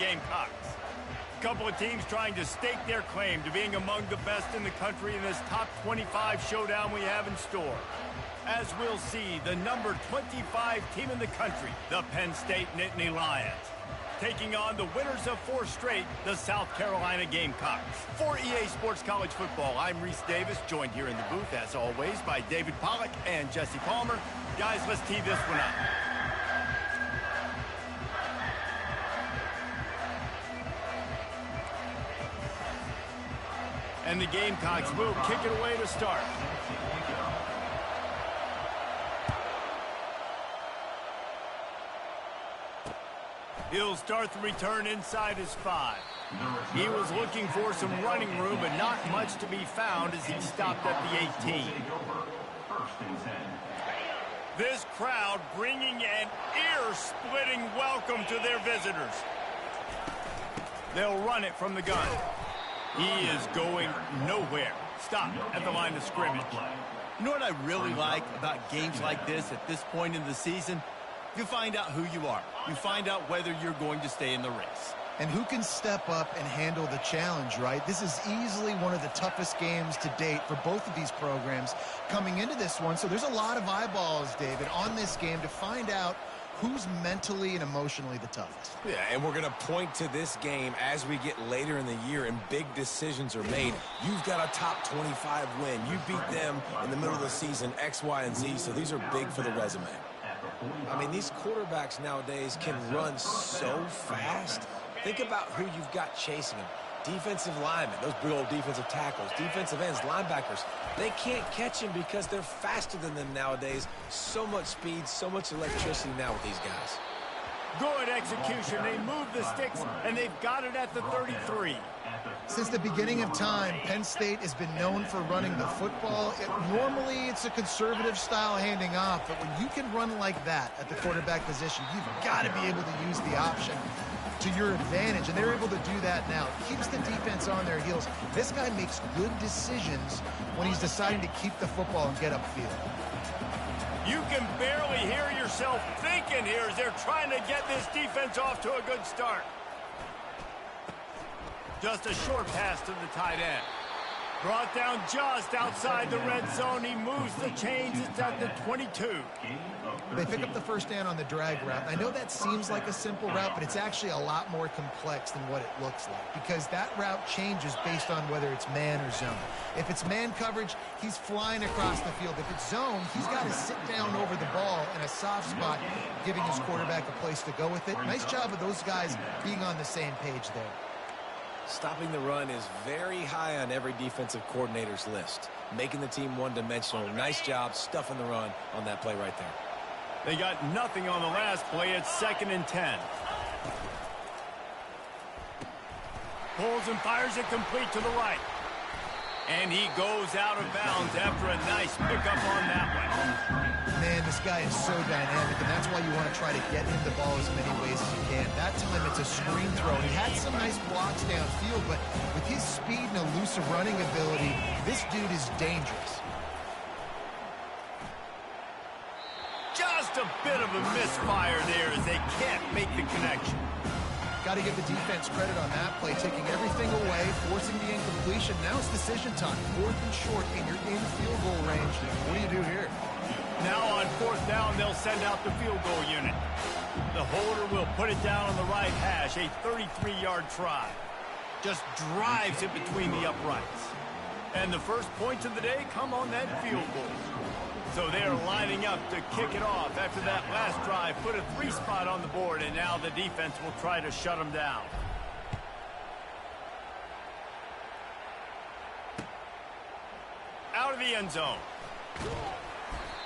Gamecocks. A couple of teams trying to stake their claim to being among the best in the country in this top 25 showdown we have in store. As we'll see, the number 25 team in the country, the Penn State Nittany Lions, taking on the winners of 4 straight, the South Carolina Gamecocks. For EA Sports College Football, I'm Reese Davis, joined here in the booth, as always, by David Pollack and Jesse Palmer. Guys, let's tee this one up. And the Gamecocks will kick it away to start. He'll start the return inside his 5. He was looking for some running room, but not much to be found as he stopped at the 18. This crowd bringing an ear-splitting welcome to their visitors. They'll run it from the gun. He is going nowhere. Stop at the line of scrimmage. You know what I really like about games like this at this point in the season? You find out who you are. You find out whether you're going to stay in the race. And who can step up and handle the challenge, right? This is easily one of the toughest games to date for both of these programs coming into this one. So there's a lot of eyeballs, David, on this game to find out who's mentally and emotionally the toughest. Yeah, and we're going to point to this game as we get later in the year and big decisions are made. You've got a top 25 win. You beat them in the middle of the season, X, Y, and Z, so these are big for the resume. I mean, these quarterbacks nowadays can run so fast. Think about who you've got chasing them. Defensive linemen, those big old defensive tackles, defensive ends, linebackers. They can't catch him because they're faster than them nowadays. So much speed, so much electricity now with these guys. Good execution. They move the sticks, and they've got it at the 33. Since the beginning of time, Penn State has been known for running the football. Normally, it's a conservative style handing off, but when you can run like that at the quarterback position, you've got to be able to use the option to your advantage, and they're able to do that now. Keeps the defense on their heels. This guy makes good decisions when he's deciding to keep the football and get upfield. You can barely hear yourself thinking here as they're trying to get this defense off to a good start. Just a short pass to the tight end. Brought down just outside the red zone. He moves the chains. It's at the 22. They pick up the first down on the drag route. I know that seems like a simple route, but it's actually a lot more complex than what it looks like because that route changes based on whether it's man or zone. If it's man coverage, he's flying across the field. If it's zone, he's got to sit down over the ball in a soft spot, giving his quarterback a place to go with it. Nice job of those guys being on the same page there. Stopping the run is very high on every defensive coordinator's list. Making the team one-dimensional. Nice job stuffing the run on that play right there. They got nothing on the last play. It's 2nd and 10. Pulls and fires it complete to the right. And he goes out of bounds after a nice pickup on that one. Man, this guy is so dynamic, and that's why you want to try to get him the ball as many ways as you can. That time it's a screen throw. He had some nice blocks downfield, but with his speed and elusive running ability, this dude is dangerous. Just a bit of a misfire there as they can't make the connection. Got to give the defense credit on that play, taking everything away, forcing the incompletion. Now it's decision time. 4th and short, and you're in field goal range. What do you do here? Now on 4th down, they'll send out the field goal unit. The holder will put it down on the right hash, a 33-yard try. Just drives it between the uprights. And the first points of the day come on that field goal. So they're lining up to kick it off after that last drive. Put a 3 spot on the board, and now the defense will try to shut them down. Out of the end zone.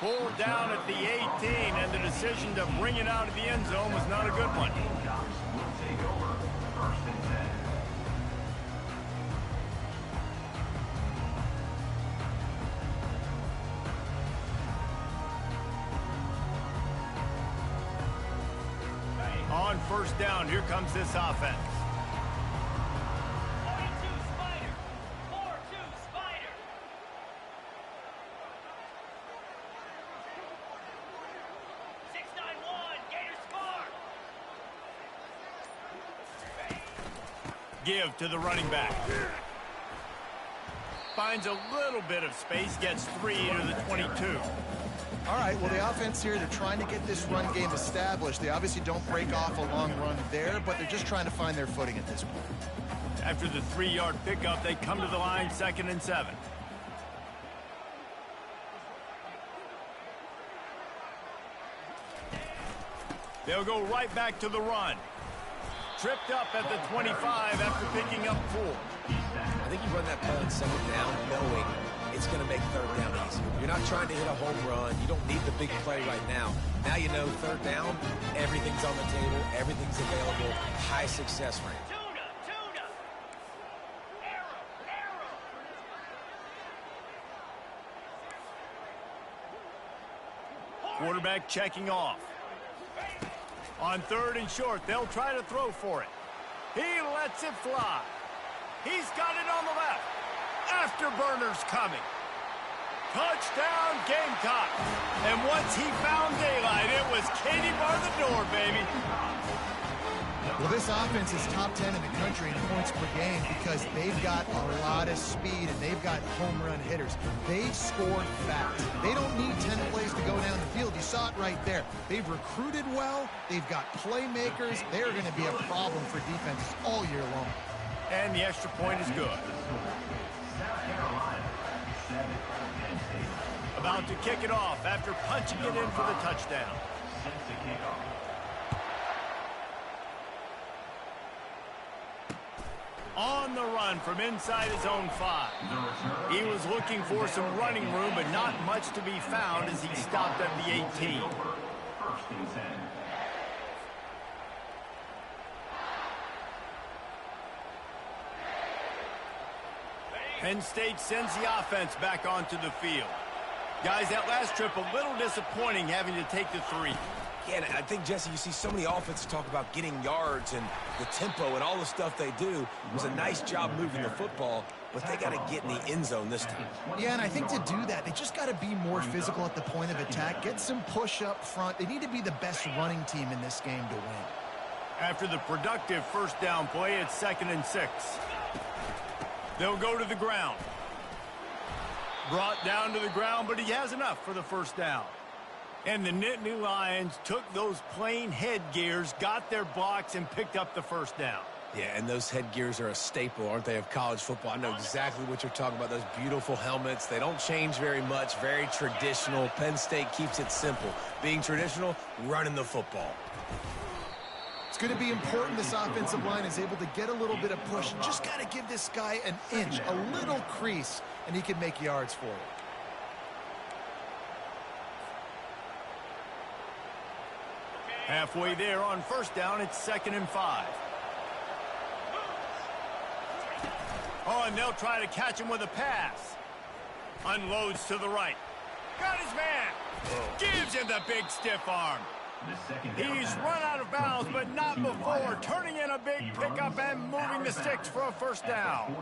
Pulled down at the 18, and the decision to bring it out of the end zone was not a good one. On 1st down, here comes this offense. 42 Spider. 4-2 Spider. Give to the running back. Finds a little bit of space, gets 3 to the 22. All right, well, the offense here, they're trying to get this run game established. They obviously don't break off a long run there, but they're just trying to find their footing at this point. After the 3-yard pickup, they come to the line, 2nd and 7. They'll go right back to the run. Tripped up at the 25 after picking up 4. I think you run that play on 2nd down knowing it's going to make 3rd down easier. You're not trying to hit a home run. You don't need the big play right now. Now you know 3rd down, everything's on the table, everything's available, high success rate. Tuna. Arrow. Quarterback checking off. On 3rd and short, they'll try to throw for it. He lets it fly. He's got it on the left. Afterburners coming. Touchdown, Gamecock. And once he found daylight, it was Katie bar the door, baby. Well, this offense is top 10 in the country in points per game because they've got a lot of speed and they've got home run hitters. They score fast. They don't need 10 plays to go down the field. You saw it right there. They've recruited well. They've got playmakers. They're going to be a problem for defenses all year long. And the extra point is good. About to kick it off after punching it in for the touchdown. On the run from inside his own 5. He was looking for some running room, but not much to be found as he stopped at the 18. Penn State sends the offense back onto the field. Guys, that last trip a little disappointing having to take the 3. Yeah, and I think, Jesse, you see so many offenses talk about getting yards and the tempo and all the stuff they do. It was a nice job moving the football, but they got to get in the end zone this time. Yeah, and I think to do that, they just got to be more physical at the point of attack, get some push up front. They need to be the best running team in this game to win. After the productive 1st down play, it's 2nd and 6. They'll go to the ground. Brought down to the ground, but he has enough for the 1st down. And the Nittany Lions took those plain headgears, got their blocks, and picked up the 1st down. Yeah, and those headgears are a staple, aren't they, of college football? I know exactly what you're talking about, those beautiful helmets. They don't change very much, very traditional. Penn State keeps it simple. Being traditional, running the football. It's going to be important this offensive line is able to get a little bit of push. Just got to give this guy an inch, a little crease, and he can make yards for it. Halfway there on 1st down, it's 2nd and 5. Oh, and they'll try to catch him with a pass. Unloads to the right. Got his man. Gives him the big stiff arm. He's run out of bounds, but not before turning in a big pickup and moving the sticks for a 1st down.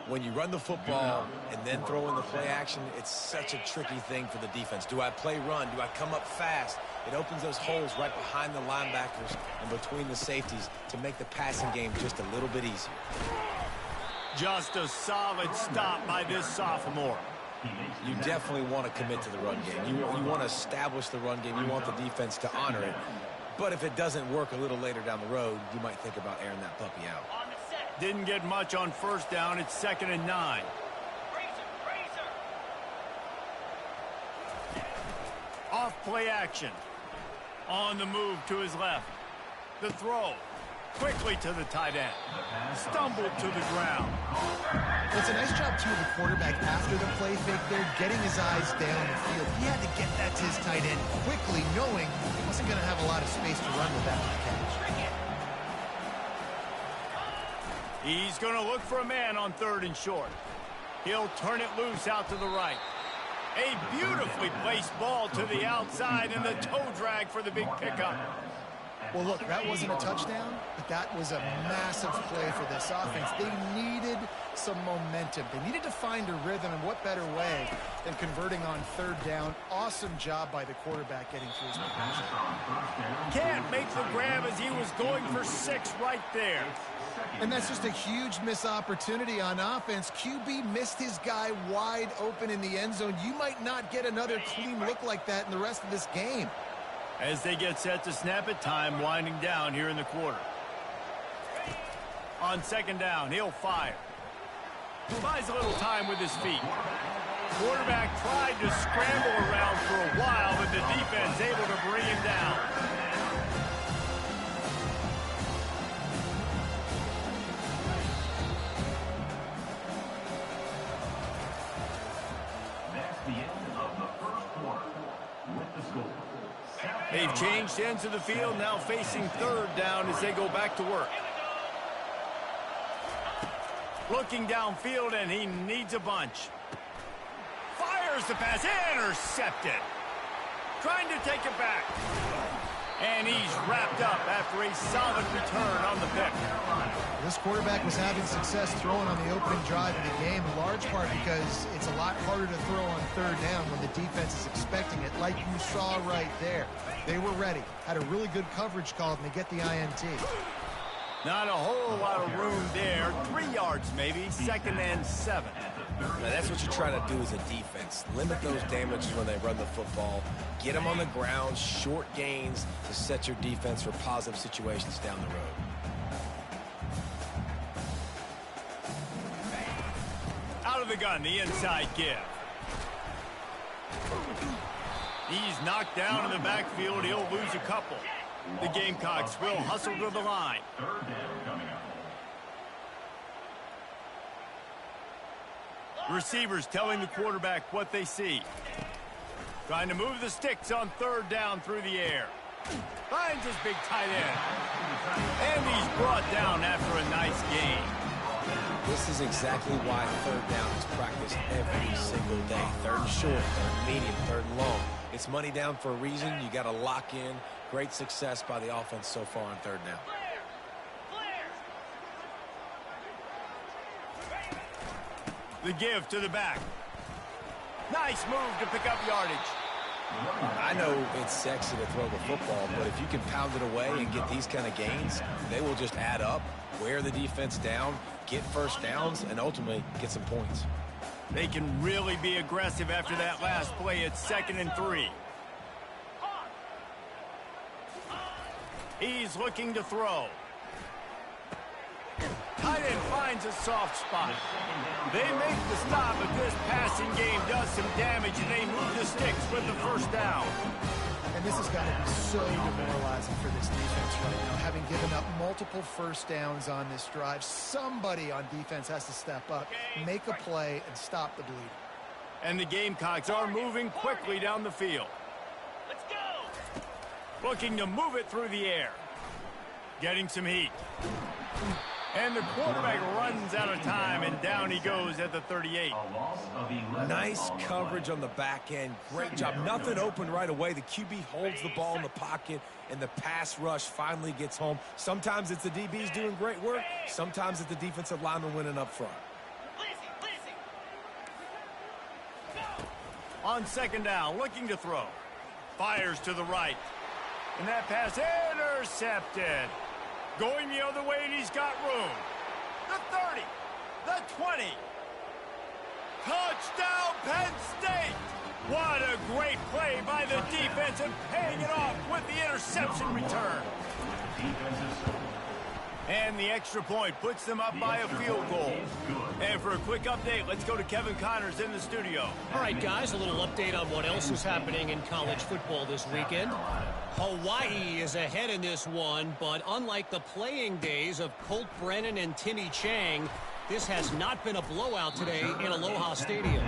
When you run the football and then throw in the play action, it's such a tricky thing for the defense. Do I play run? Do I come up fast? It opens those holes right behind the linebackers and between the safeties to make the passing game just a little bit easier. Just a solid stop by this sophomore. You definitely want to commit to the run game. You want to establish the run game. You want the defense to honor it. But if it doesn't work a little later down the road, you might think about airing that puppy out. Didn't get much on 1st down. It's 2nd and 9. Off play action. On the move to his left. The throw. Quickly to the tight end. Stumbled to the ground. It's a nice job, too, of the quarterback after the play fake there, getting his eyes down the field. He had to get that to his tight end quickly, knowing he wasn't going to have a lot of space to run with that catch. He's going to look for a man on 3rd and short. He'll turn it loose out to the right. A beautifully placed ball to the outside and the toe drag for the big pickup. Well, look, that wasn't a touchdown, but that was a massive play for this offense. They needed some momentum. They needed to find a rhythm, and what better way than converting on third down. Awesome job by the quarterback getting through his progression. Can't make the grab as he was going for 6 right there. And that's just a huge missed opportunity on offense. QB missed his guy wide open in the end zone. You might not get another clean look like that in the rest of this game. As they get set to snap it, time winding down here in the quarter. On second down, he'll fire. Buys a little time with his feet. Quarterback tried to scramble around for a while, but the defense able to bring him down. They've changed ends of the field, now facing third down as they go back to work. Looking downfield, and he needs a bunch. Fires the pass, intercepted. Trying to take it back. And he's wrapped up after a solid return on the pick. This quarterback was having success throwing on the opening drive of the game, in large part because it's a lot harder to throw on third down when the defense is expecting it, like you saw right there. They were ready, had a really good coverage call, and they get the INT. Not a whole lot of room there. 3 yards maybe, 2nd and 7. Now, that's what you try to do as a defense. Limit those damages when they run the football. Get them on the ground, short gains to set your defense for positive situations down the road. Out of the gun, the inside give. He's knocked down in the backfield. He'll lose a couple. The Gamecocks will hustle to the line. Receivers telling the quarterback what they see. Trying to move the sticks on third down through the air. Finds his big tight end. And he's brought down after a nice gain. This is exactly why third down is practiced every single day. Third and short, third and medium, third and long. It's money down for a reason. You got to lock in. Great success by the offense so far on third down. The give to the back. Nice move to pick up yardage. I know it's sexy to throw the football, but if you can pound it away and get these kind of gains, they will just add up, wear the defense down, get first downs, and ultimately get some points. They can really be aggressive after that last play. It's 2nd and 3. He's looking to throw. Tight end finds a soft spot. They make the stop, but this passing game does some damage, and they move the sticks with the first down. And this has got to be so demoralizing for this defense right now, having given up multiple first downs on this drive. Somebody on defense has to step up, make a play, and stop the bleeding. And the Gamecocks are moving quickly down the field. Let's go! Looking to move it through the air. Getting some heat. And the quarterback runs out of time, and down he goes at the 38. Nice coverage on the back end. Great job. Nothing open right away. The QB holds the ball in the pocket, and the pass rush finally gets home. Sometimes it's the DBs doing great work. Sometimes it's the defensive lineman winning up front. On second down, looking to throw. Fires to the right. And that pass intercepted. Going the other way, and he's got room. The 30, the 20. Touchdown, Penn State! What a great play by the defense, and paying it off with the interception return. And the extra point puts them up by a field goal. And for a quick update, let's go to Kevin Connors in the studio. All right, guys, a little update on what else is happening in college football this weekend. Hawaii is ahead in this one, but unlike the playing days of Colt Brennan and Timmy Chang, this has not been a blowout today in Aloha Stadium.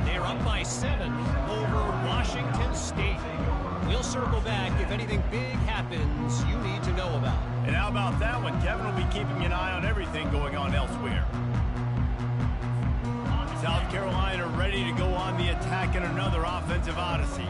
They're up by 7 over Washington State. We'll circle back if anything big happens you need to know about. And how about that one? Kevin will be keeping an eye on everything going on elsewhere. South Carolina ready to go on the attack in another offensive odyssey.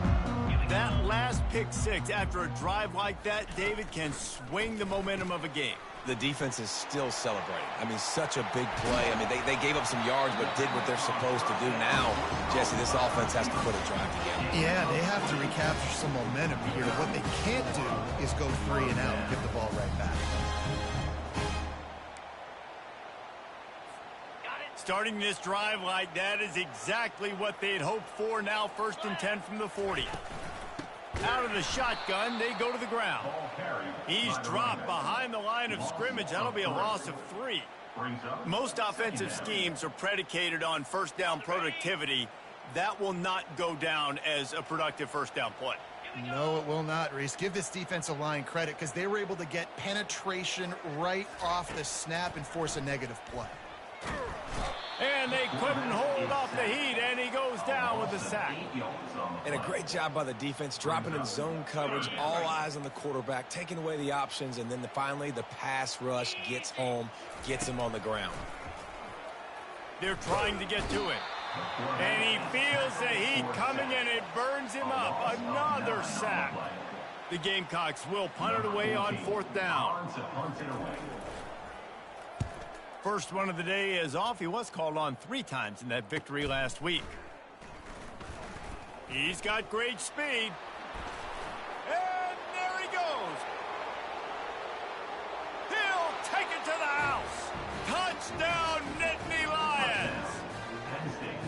That last pick six after a drive like that, David, can swing the momentum of a game. The defense is still celebrating. I mean, such a big play. I mean, they gave up some yards but did what they're supposed to do. Now, Jesse, this offense has to put a drive together. Yeah, they have to recapture some momentum here. What they can't do is go 3 and out and give the ball right back. Starting this drive like that is exactly what they'd hoped for. Now 1st and 10 from the 40. Out of the shotgun, they go to the ground. He's dropped behind the line of scrimmage. That'll be a loss of 3. Most offensive schemes are predicated on first down productivity. That will not go down as a productive first down play. No, it will not, Reese. Give this defensive line credit because they were able to get penetration right off the snap and force a negative play. And they couldn't hold off the heat, and he goes down with a sack. And a great job by the defense, dropping in zone coverage, all eyes on the quarterback, taking away the options, and then finally the pass rush gets home, gets him on the ground. They're trying to get to it. And he feels the heat coming, and it burns him up. Another sack. The Gamecocks will punt it away on 4th down. First one of the day is off. He was called on 3 times in that victory last week. He's got great speed. And there he goes. He'll take it to the house. Touchdown, Nittany Lions.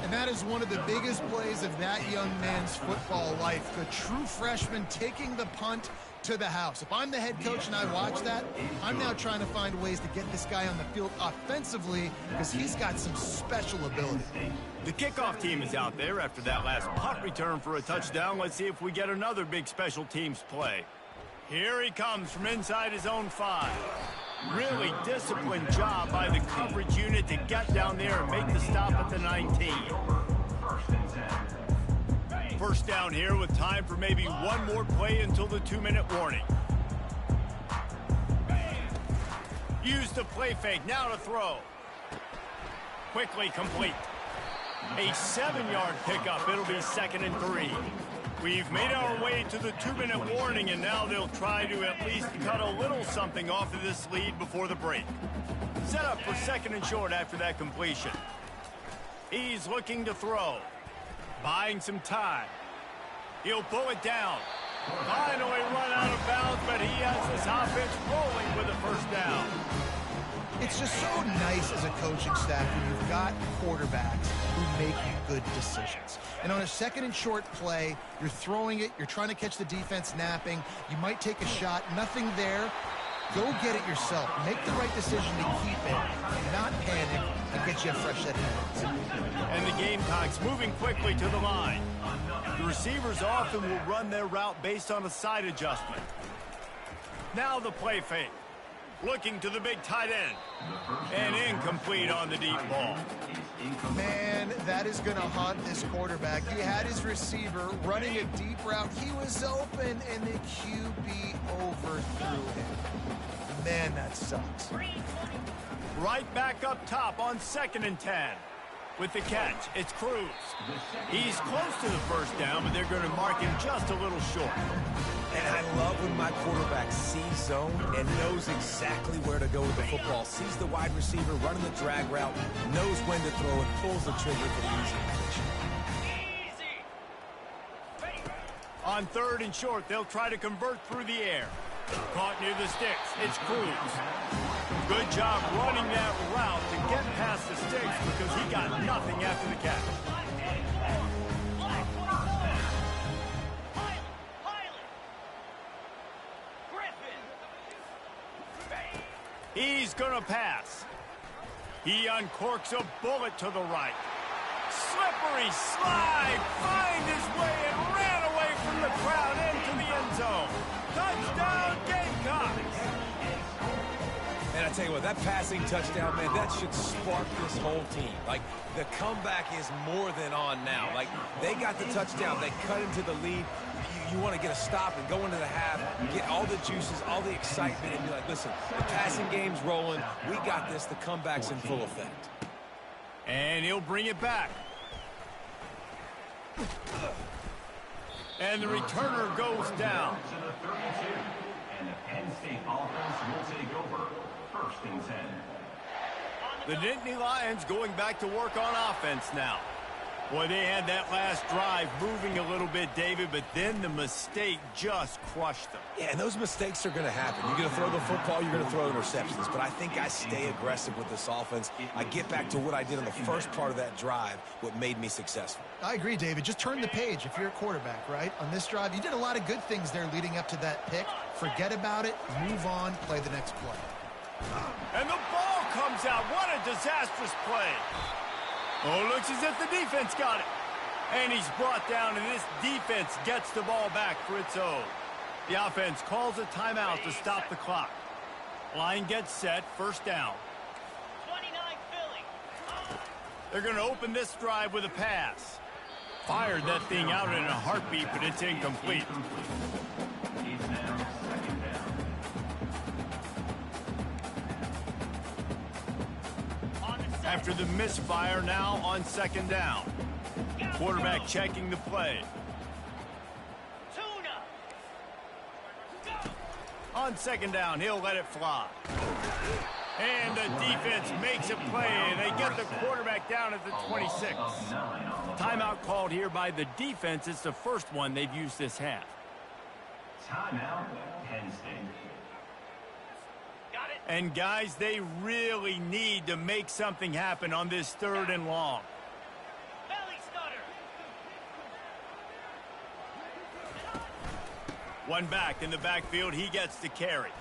And that is one of the biggest plays of that young man's football life. The true freshman taking the punt to the house. If I'm the head coach and I watch that, I'm now trying to find ways to get this guy on the field offensively because he's got some special ability. The kickoff team is out there after that last punt return for a touchdown. Let's see if we get another big special teams play. Here he comes from inside his own 5. Really disciplined job by the coverage unit to get down there and make the stop at the 19. First down here with time for maybe one more play until the 2-minute warning. Use the play fake, now to throw. Quickly complete. A 7-yard pickup, it'll be 2nd and 3. We've made our way to the 2-minute warning, and now they'll try to at least cut a little something off of this lead before the break. Set up for 2nd and short after that completion. He's looking to throw. Buying some time. He'll pull it down. Finally run out of bounds, but he has this offense rolling with a 1st down. It's just so nice as a coaching staff when you've got quarterbacks who make good decisions. And on a 2nd and short play, you're throwing it, you're trying to catch the defense napping, you might take a shot, nothing there. Go get it yourself. Make the right decision to keep it, not panic, and get you a fresh set of hands. And the Gamecocks moving quickly to the line. The receivers often will run their route based on a side adjustment. Now the play fake. Looking to the big tight end. And incomplete on the deep ball. Man, that is going to haunt this quarterback. He had his receiver running a deep route. He was open, and the QB overthrew him. Man, that sucks. Right back up top on 2nd and 10. With the catch, it's Cruz. He's close to the 1st down, but they're going to mark him just a little short. And I love when my quarterback sees zone and knows exactly where to go with the football. Sees the wide receiver running the drag route, knows when to throw, and pulls the trigger for the easy completion. On 3rd and short, they'll try to convert through the air. Caught near the sticks. It's Cruz. Good job running that route to get past the sticks because he got nothing after the catch. He's going to pass. He uncorks a bullet to the right. Slippery slide, find his way and ran away from the crowd into the end zone. Touchdown, Gamecocks. And I tell you what, that passing touchdown, man, that should spark this whole team. Like, the comeback is more than on now. Like, they got the touchdown. They cut into the lead. You want to get a stop and go into the half, get all the juices, all the excitement, and be like, listen, the passing game's rolling. We got this. The comeback's in full effect. And he'll bring it back. And the returner goes down. To the 32. And the Penn State offense will take over. 1st and 10. The Nittany Lions going back to work on offense now. Boy, they had that last drive moving a little bit, David, but then the mistake just crushed them. Yeah, and those mistakes are going to happen. You're going to throw the football, you're going to throw interceptions. But I think I stay aggressive with this offense. I get back to what I did on the first part of that drive, what made me successful. I agree, David. Just turn the page if you're a quarterback, right? On this drive, you did a lot of good things there leading up to that pick. Forget about it, move on, play the next play. And the ball comes out. What a disastrous play. Oh, looks as if the defense got it. And he's brought down, and this defense gets the ball back for its own. The offense calls a timeout to stop the clock. Line gets set, 1st down. 29 Philly. They're going to open this drive with a pass. Fired that thing out in a heartbeat, but it's incomplete. It's now 2nd down. After the misfire, now on 2nd down. Quarterback checking the play. Tuna. On 2nd down, he'll let it fly. And the defense makes a play, and they get the quarterback down at the 26. Timeout called here by the defense. It's the first one they've used this half. Timeout, Penn State. Got it. And, guys, they really need to make something happen on this 3rd and long. Belly stutter. One back in the backfield. He gets the carry.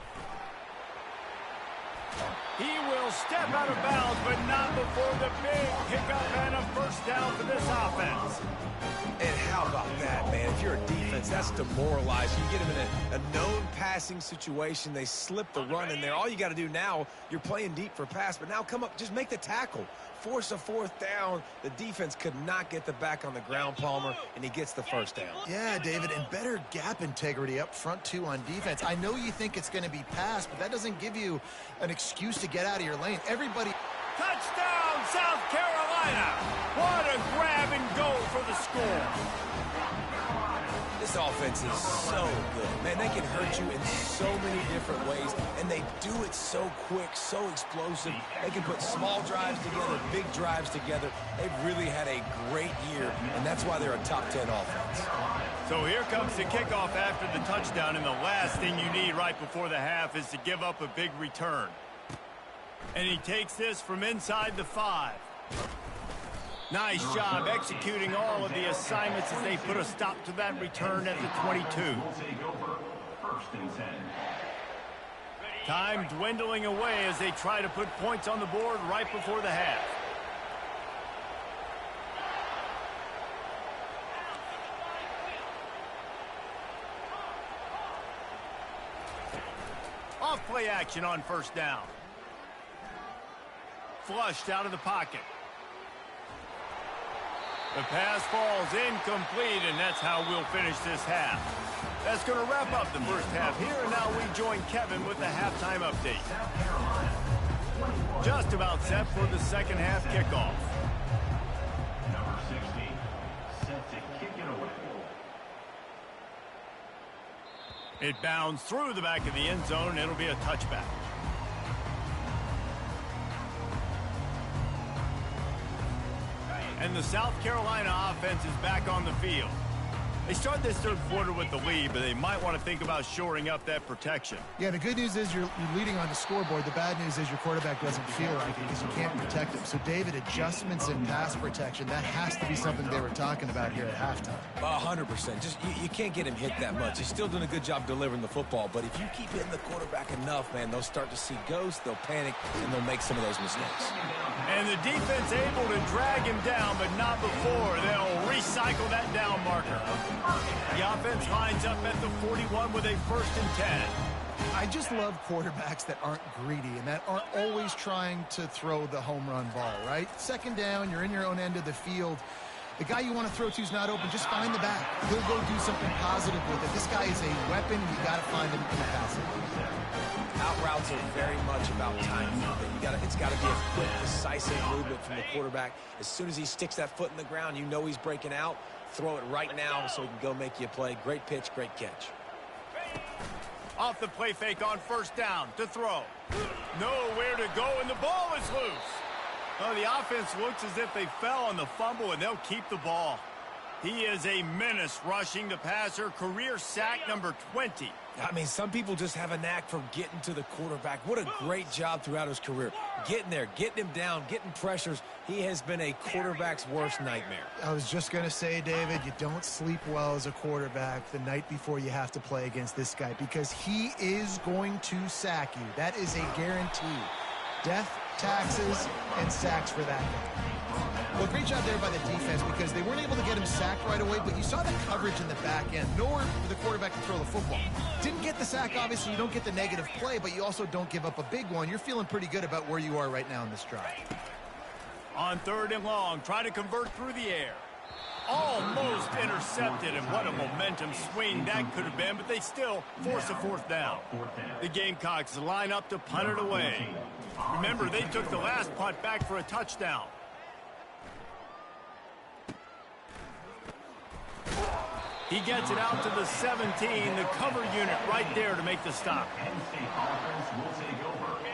He will step out of bounds, but not before the big pickup and a 1st down for this offense. And how about that, man? If you're a defense, that's demoralizing. You get them in a known passing situation. They slip the run in there. All you got to do now, you're playing deep for pass, but now come up, just make the tackle. Force a 4th down. The defense could not get the back on the ground, Palmer, and he gets the 1st down. Yeah, David, and better gap integrity up front, too, on defense. I know you think it's going to be pass, but that doesn't give you an excuse to get out of your lane. Everybody... Touchdown, South Carolina! What a grab and go for the score. This offense is so good. Man, they can hurt you in so many different ways, and they do it so quick, so explosive. They can put small drives together, big drives together. They've really had a great year, and that's why they're a top 10 offense. So here comes the kickoff after the touchdown, and the last thing you need right before the half is to give up a big return. And he takes this from inside the 5. Nice job executing all of the assignments as they put a stop to that return at the 22. Will take over. 1st and 10. Time dwindling away as they try to put points on the board right before the half. Off play action on 1st down. Flushed out of the pocket. The pass falls incomplete, and that's how we'll finish this half. That's going to wrap up the first half here, and now we join Kevin with the halftime update. Just about set for the 2nd half kickoff. Number 60, set to kick it away. It bounds through the back of the end zone. It'll be a touchback. And the South Carolina offense is back on the field. They start this 3rd quarter with the lead, but they might want to think about shoring up that protection. Yeah, the good news is you're leading on the scoreboard. The bad news is your quarterback doesn't feel like it because you can't protect him. So, David, adjustments in pass protection, that has to be something they were talking about here at halftime. 100%. Just you can't get him hit that much. He's still doing a good job delivering the football, but if you keep hitting the quarterback enough, man, they'll start to see ghosts, they'll panic, and they'll make some of those mistakes. And the defense able to drag him down, but not before. They'll recycle that down marker. The offense lines up at the 41 with a 1st and 10. I just love quarterbacks that aren't greedy and that aren't always trying to throw the home run ball, right? 2nd down, you're in your own end of the field. The guy you want to throw to is not open. Just find the back. He'll go do something positive with it. This guy is a weapon. You got to find him in the passing. Out routes are very much about timing. It's got to be a quick, decisive movement from the quarterback. As soon as he sticks that foot in the ground, you know he's breaking out. Throw it right now so he can go make you a play. Great pitch, great catch. Off the play fake on first down to throw. Nowhere to go, and the ball is loose. Oh, the offense looks as if they fell on the fumble, and they'll keep the ball. He is a menace rushing the passer. Career sack number 20. I mean, some people just have a knack for getting to the quarterback. What a great job throughout his career. Getting there, getting him down, getting pressures. He has been a quarterback's worst nightmare. I was just going to say, David, you don't sleep well as a quarterback the night before you have to play against this guy because he is going to sack you. That is a guarantee. Death, taxes, and sacks for that guy. Well, great job there by the defense because they weren't able to get him sacked right away, but you saw the coverage in the back end. Nowhere for the quarterback to throw the football. Didn't get the sack, obviously. You don't get the negative play, but you also don't give up a big one. You're feeling pretty good about where you are right now in this drive. On 3rd and long, try to convert through the air. Almost intercepted, and what a momentum swing that could have been, but they still force a 4th down. The Gamecocks line up to punt it away. Remember, they took the last punt back for a touchdown. He gets it out to the 17, the cover unit right there to make the stop.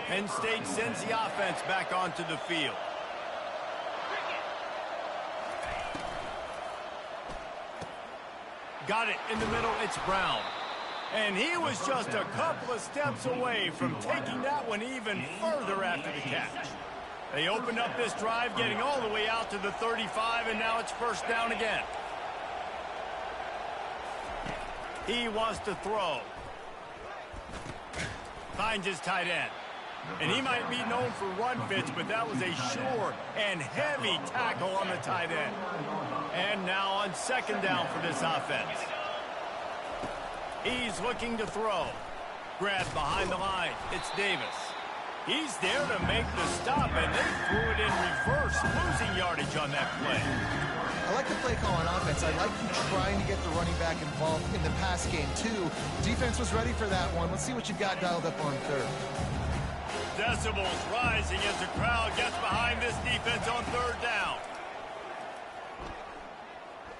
Penn State sends the offense back onto the field. Got it in the middle, it's Brown. And he was just a couple of steps away from taking that one even further after the catch. They opened up this drive, getting all the way out to the 35, and now it's 1st down again. He wants to throw. Finds his tight end. And he might be known for run fits, but that was a sure and heavy tackle on the tight end. And now on 2nd down for this offense. He's looking to throw. Grabbed behind the line. It's Davis. He's there to make the stop, and they threw it in reverse, losing yardage on that play. I like the play call on offense. I like you trying to get the running back involved in the pass game, too. Defense was ready for that one. Let's see what you've got dialed up on 3rd. Decibels rising as the crowd gets behind this defense on 3rd down.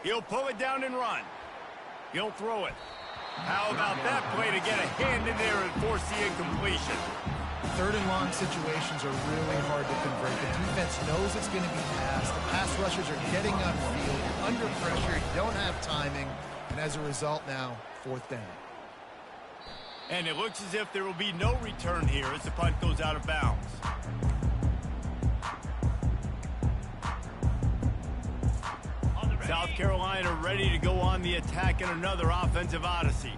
He'll pull it down and run. He'll throw it. How about that play to get a hand in there and force the incompletion? 3rd and long situations are really hard to convert. The defense knows it's going to be passed. The pass rushers are getting on field. You're under pressure. You don't have timing. And as a result now, 4th down. And it looks as if there will be no return here as the punt goes out of bounds. South Carolina ready to go on the attack in another offensive odyssey.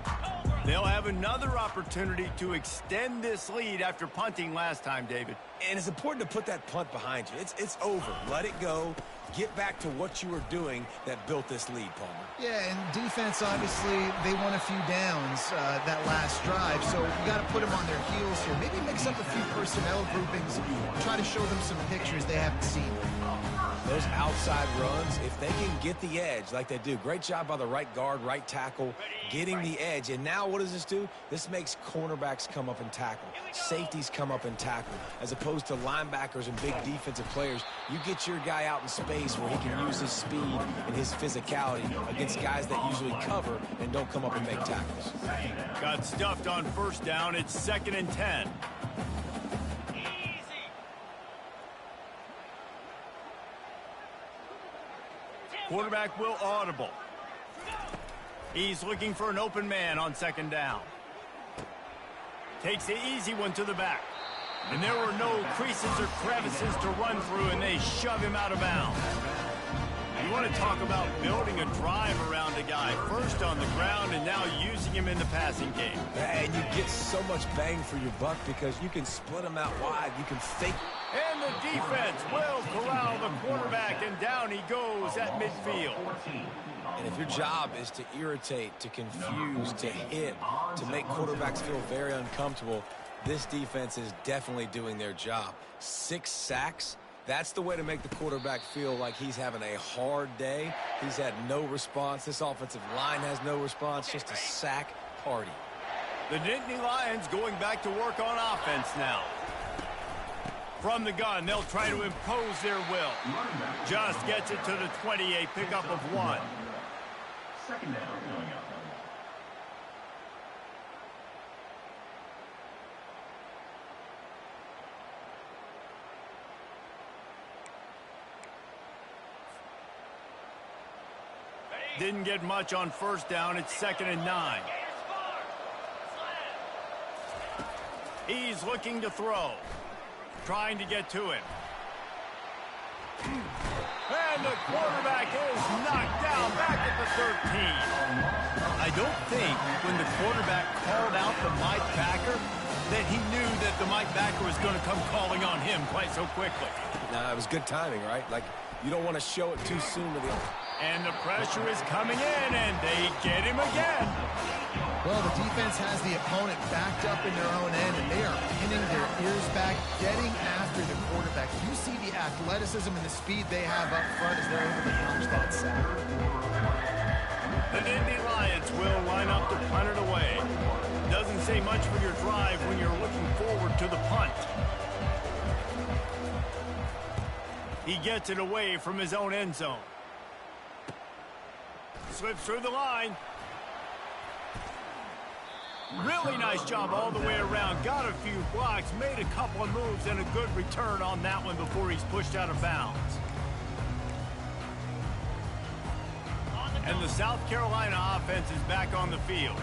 They'll have another opportunity to extend this lead after punting last time, David. And it's important to put that punt behind you. It's over. Let it go. Get back to what you were doing that built this lead, Palmer. Yeah, and defense, obviously, they won a few downs that last drive, so you got to put them on their heels here. Maybe mix up a few personnel groupings, try to show them some pictures they haven't seen. Those outside runs, if they can get the edge like they do, great job by the right guard, right tackle, getting the edge. And now what does this do? This makes cornerbacks come up and tackle. Safeties come up and tackle. As opposed to linebackers and big defensive players, you get your guy out in space where he can use his speed and his physicality against guys that usually cover and don't come up and make tackles. Got stuffed on 1st down. It's 2nd and 10. Quarterback will audible. He's looking for an open man on 2nd down. Takes the easy one to the back. And there were no creases or crevices to run through, and they shove him out of bounds. You want to talk about building a drive around a guy. First on the ground and now using him in the passing game. And you get so much bang for your buck because you can split them out wide. You can fake. And the defense will corral the quarterback, and down he goes at midfield. And if your job is to irritate, to confuse, to hit, to make quarterbacks feel very uncomfortable, this defense is definitely doing their job. 6 sacks. That's the way to make the quarterback feel like he's having a hard day. He's had no response. This offensive line has no response, just a sack party. The Nittany Lions going back to work on offense now. From the gun, they'll try to impose their will. Just gets it to the 28, pickup of 1. Second down going up. Didn't get much on first down. It's 2nd and 9. He's looking to throw. Trying to get to him. And the quarterback is knocked down back at the 13. I don't think when the quarterback called out the Mike backer that he knew that the Mike backer was going to come calling on him quite so quickly. Nah, it was good timing, right? Like, you don't want to show it too soon to the other. And the pressure is coming in, and they get him again. Well, the defense has the opponent backed up in their own end, and they are pinning their ears back, getting after the quarterback. You see the athleticism and the speed they have up front as they're able to punch that sack. The Nittany Lions will line up to punt it away. Doesn't say much for your drive when you're looking forward to the punt. He gets it away from his own end zone. Slips through the line. Really nice job all the way around. Got a few blocks, made a couple of moves, and a good return on that one before he's pushed out of bounds. And the South Carolina offense is back on the field.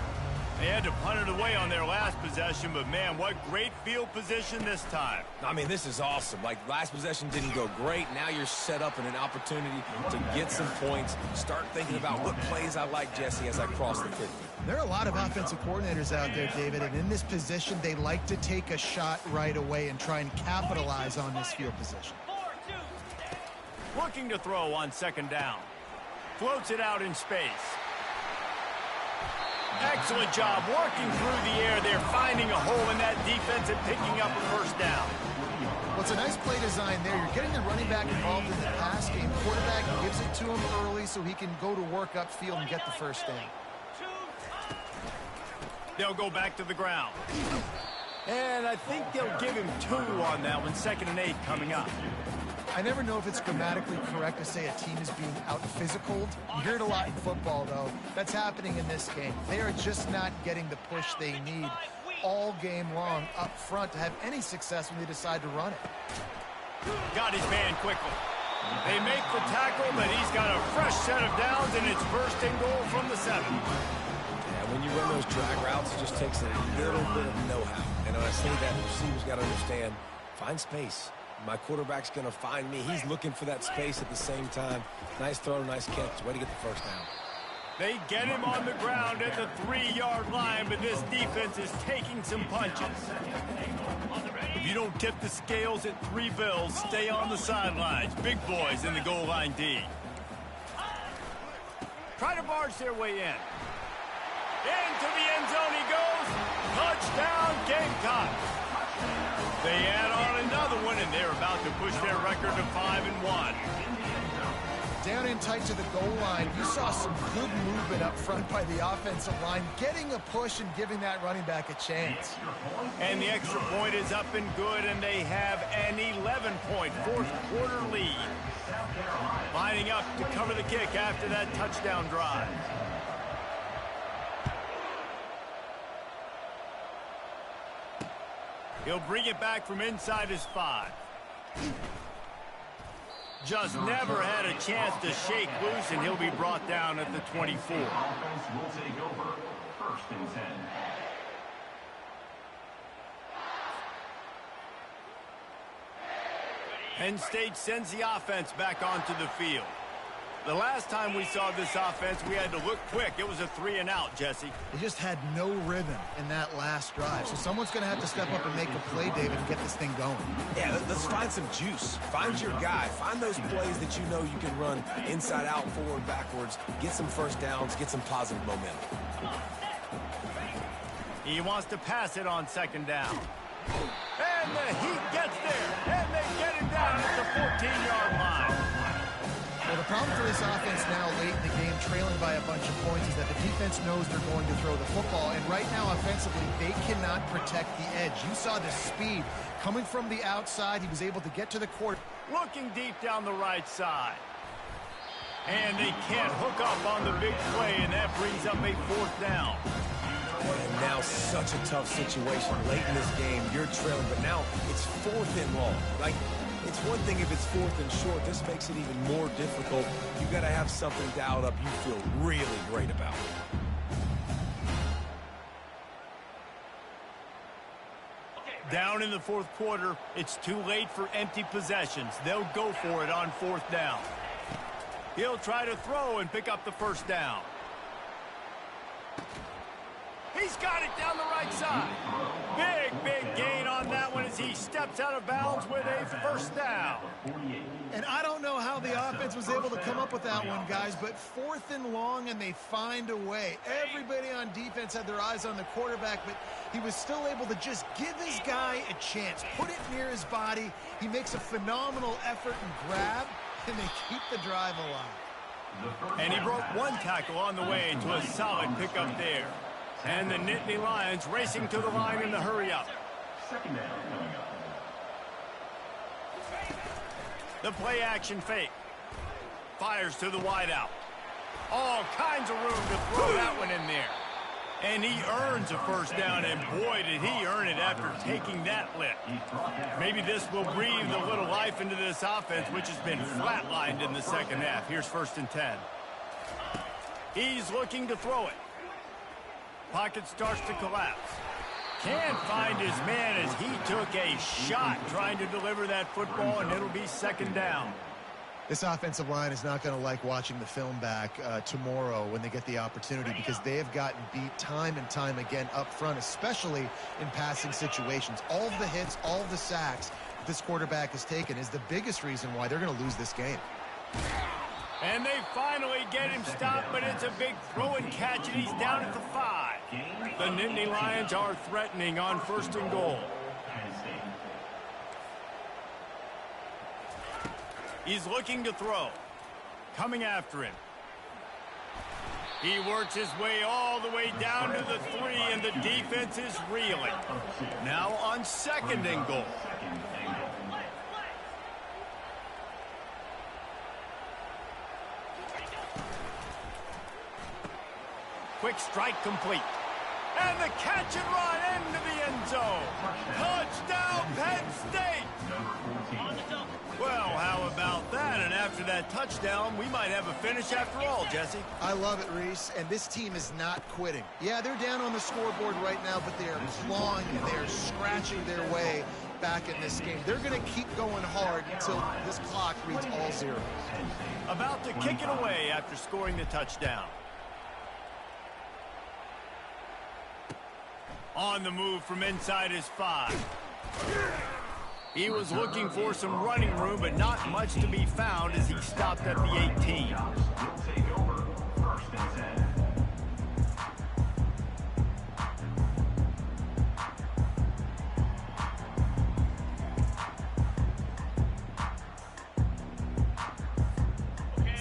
They had to punt it away on their last possession, but man, what great field position this time. I mean, this is awesome. Like, last possession didn't go great. Now you're set up in an opportunity to get some points. Start thinking about what plays I like, Jesse, as I cross the 50. There are a lot of offensive coordinators out there, David, and in this position, they like to take a shot right away and try and capitalize on this field position. Looking to throw on 2nd down. Floats it out in space. Excellent job working through the air. They're finding a hole in that defense and picking up a first down. Well, it's a nice play design there. You're getting the running back involved in the pass game. Quarterback gives it to him early so he can go to work upfield and get the first down. They'll go back to the ground. And I think they'll give him 2 on that one. 2nd and 8 coming up. I never know if it's grammatically correct to say a team is being out-physicaled. You hear it a lot in football, though. That's happening in this game. They are just not getting the push they need all game long up front to have any success when they decide to run it. Got his man quickly. They make the tackle, but he's got a fresh set of downs, and it's 1st and goal from the 7. Yeah, when you run those drag routes, it just takes a little bit of know-how. And honestly, that receiver's got to understand, find space. My quarterback's going to find me. He's looking for that space at the same time. Nice throw, nice catch. Way to get the first down. They get him on the ground at the 3-yard line, but this defense is taking some punches. If you don't tip the scales at 3 bills, stay on the sidelines. Big boys in the goal line D. Try to barge their way in. Into the end zone he goes. Touchdown, Gamecocks. They add on another one, and they're about to push their record to 5-1. Down in tight to the goal line, you saw some good movement up front by the offensive line, getting a push and giving that running back a chance. And the extra point is up and good, and they have an 11-point fourth-quarter lead. Lining up to cover the kick after that touchdown drive. He'll bring it back from inside his 5. Just never had a chance to shake loose, and he'll be brought down at the 24. Offense will take over. 1st and 10. Penn State sends the offense back onto the field. The last time we saw this offense, we had to look quick. It was a 3-and-out, Jesse. They just had no rhythm in that last drive. So someone's going to have to step up and make a play, David, and get this thing going. Yeah, let's find some juice. Find your guy. Find those plays that you know you can run inside out, forward, backwards. Get some first downs. Get some positive momentum. He wants to pass it on 2nd down. And the Heat gets there. And they get him down at the 14-yard line. Well, the problem for this offense now late in the game, trailing by a bunch of points, is that the defense knows they're going to throw the football. And right now, offensively, they cannot protect the edge. You saw the speed coming from the outside. He was able to get to the court. Looking deep down the right side. And they can't hook up on the big play, and that brings up a 4th down. And now such a tough situation. Late in this game, you're trailing, but now it's 4th and long. Like, it's one thing if it's 4th and short. This makes it even more difficult. You got to have something dialed up you feel really great about. Down in the 4th quarter, it's too late for empty possessions. They'll go for it on 4th down. He'll try to throw and pick up the 1st down. He's got it down the right side. Big gain on that one as he steps out of bounds with a 1st down. And I don't know how the offense was able to come up with that one, guys, but 4th and long, and they find a way. Everybody on defense had their eyes on the quarterback, but he was still able to just give his guy a chance. Put it near his body. He makes a phenomenal effort and grab, and they keep the drive alive. And he broke one tackle on the way to a solid pickup there. And the Nittany Lions racing to the line in the hurry-up. The play-action fake. Fires to the wideout. All kinds of room to throw that one in there. And he earns a 1st down, and boy, did he earn it after taking that lift. Maybe this will breathe a little life into this offense, which has been flatlined in the 2nd half. Here's 1st and 10. He's looking to throw it. Pocket starts to collapse. Can't find his man as he took a shot trying to deliver that football, and it'll be 2nd down. This offensive line is not going to like watching the film back tomorrow when they get the opportunity, because they have gotten beat time and time again up front, especially in passing situations. All of the hits, all of the sacks that this quarterback has taken is the biggest reason why they're going to lose this game. And they finally get him stopped, but it's a big throw and catch, and he's down at the 5. The Nittany Lions are threatening on 1st and goal. He's looking to throw. Coming after him. He works his way all the way down to the 3, and the defense is reeling. Now on 2nd and goal. Quick strike complete. And the catch and run into the end zone. Touchdown, Penn State! Well, how about that? And after that touchdown, we might have a finish after all, Jesse. I love it, Reese, and this team is not quitting. Yeah, they're down on the scoreboard right now, but they are clawing and they are scratching their way back in this game. They're going to keep going hard until this clock reads all zeros. About to kick it away after scoring the touchdown. On the move from inside his 5. He was looking for some running room, but not much to be found as he stopped at the 18.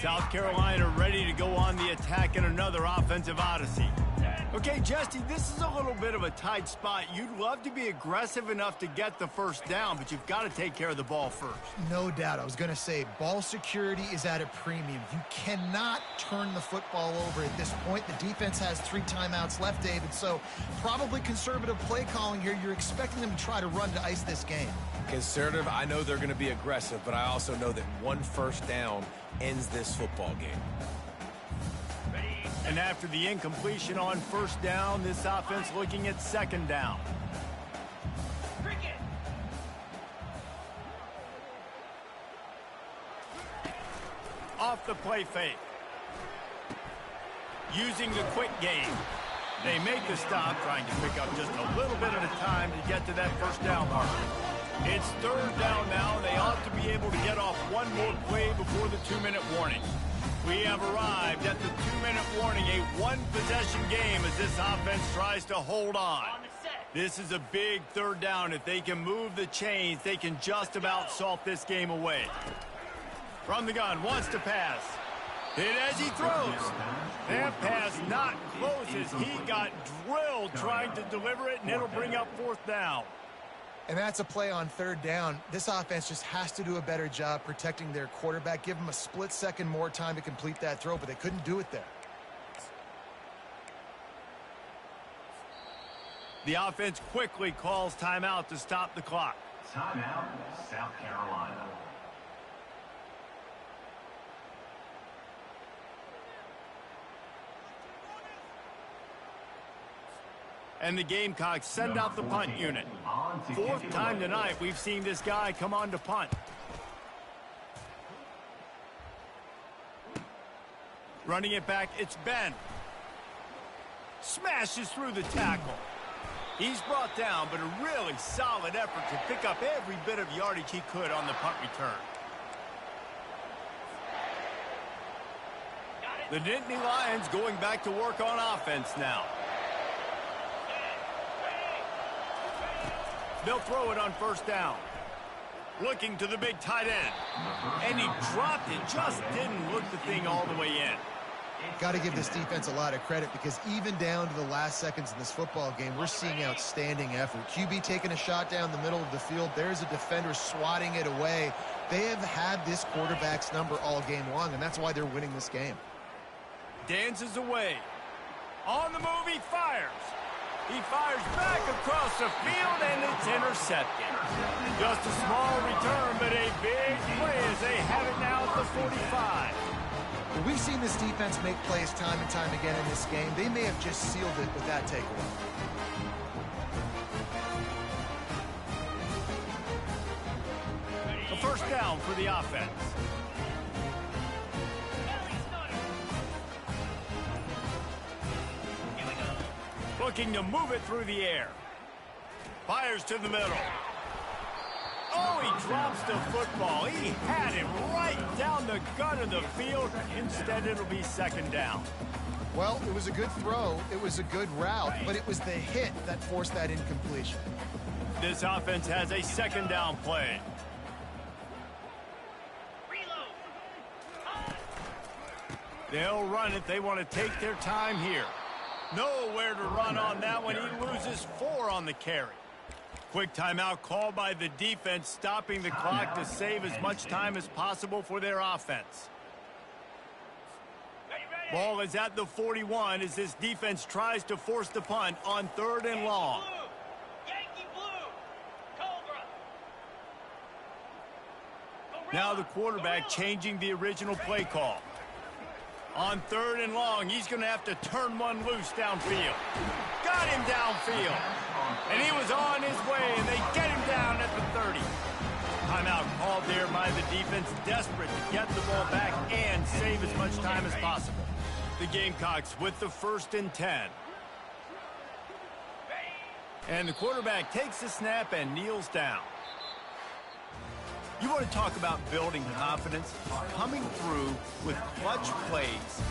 South Carolina ready to go on the attack in another offensive odyssey. Okay, Jesse, this is a little bit of a tight spot. You'd love to be aggressive enough to get the 1st down, but you've got to take care of the ball first. No doubt. I was going to say, ball security is at a premium. You cannot turn the football over at this point. The defense has 3 timeouts left, David, so probably conservative play calling here. You're expecting them to try to run to ice this game. Conservative, I know they're going to be aggressive, but I also know that 1 1st down ends this football game. And after the incompletion on 1st down, this offense looking at 2nd down. Off the play fake. Using the quick game. They make the stop, trying to pick up just a little bit at a time to get to that 1st down mark. It's 3rd down now. They ought to be able to get off one more play before the 2-minute warning. We have arrived at the 2-minute warning, a 1-possession game as this offense tries to hold on. This is a big 3rd down. If they can move the chains, they can just about salt this game away. From the gun, wants to pass. Hit as he throws. That pass not close as he got drilled trying to deliver it, and it'll bring up 4th down. And that's a play on 3rd down. This offense just has to do a better job protecting their quarterback. Give him a split second more time to complete that throw, but they couldn't do it there. The offense quickly calls timeout to stop the clock. Timeout, South Carolina. And the Gamecocks send out the punt unit. 4th time tonight we've seen this guy come on to punt. Running it back, it's Ben. Smashes through the tackle. He's brought down, but a really solid effort to pick up every bit of yardage he could on the punt return. The Nittany Lions going back to work on offense now. They'll throw it on 1st down. Looking to the big tight end. And he dropped it, just didn't look the thing all the way in. Got to give this defense a lot of credit because even down to the last seconds in this football game, we're seeing outstanding effort. QB taking a shot down the middle of the field. There's a defender swatting it away. They have had this quarterback's number all game long, and that's why they're winning this game. Dances away. On the move, he fires. He fires back across the field, and it's intercepted. Just a small return, but a big play as they have it now at the 45. Well, we've seen this defense make plays time and time again in this game. They may have just sealed it with that takeaway. A 1st down for the offense. Looking to move it through the air. Fires to the middle. Oh, he drops the football. He had it right down the gut of the field. Instead, it'll be 2nd down. Well, it was a good throw. It was a good route, but it was the hit that forced that incompletion. This offense has a 2nd down play. They'll run it. They want to take their time here. Nowhere to run on that one. He loses 4 on the carry. Quick timeout called by the defense, stopping the clock to save as much time as possible for their offense. Ball is at the 41 as this defense tries to force the punt on 3rd and long. Now the quarterback changing the original play call. On 3rd and long, he's going to have to turn one loose downfield. Got him downfield. And he was on his way, and they get him down at the 30. Timeout called there by the defense, desperate to get the ball back and save as much time as possible. The Gamecocks with the 1st and 10. And the quarterback takes the snap and kneels down. You want to talk about building confidence? Coming through with clutch plays.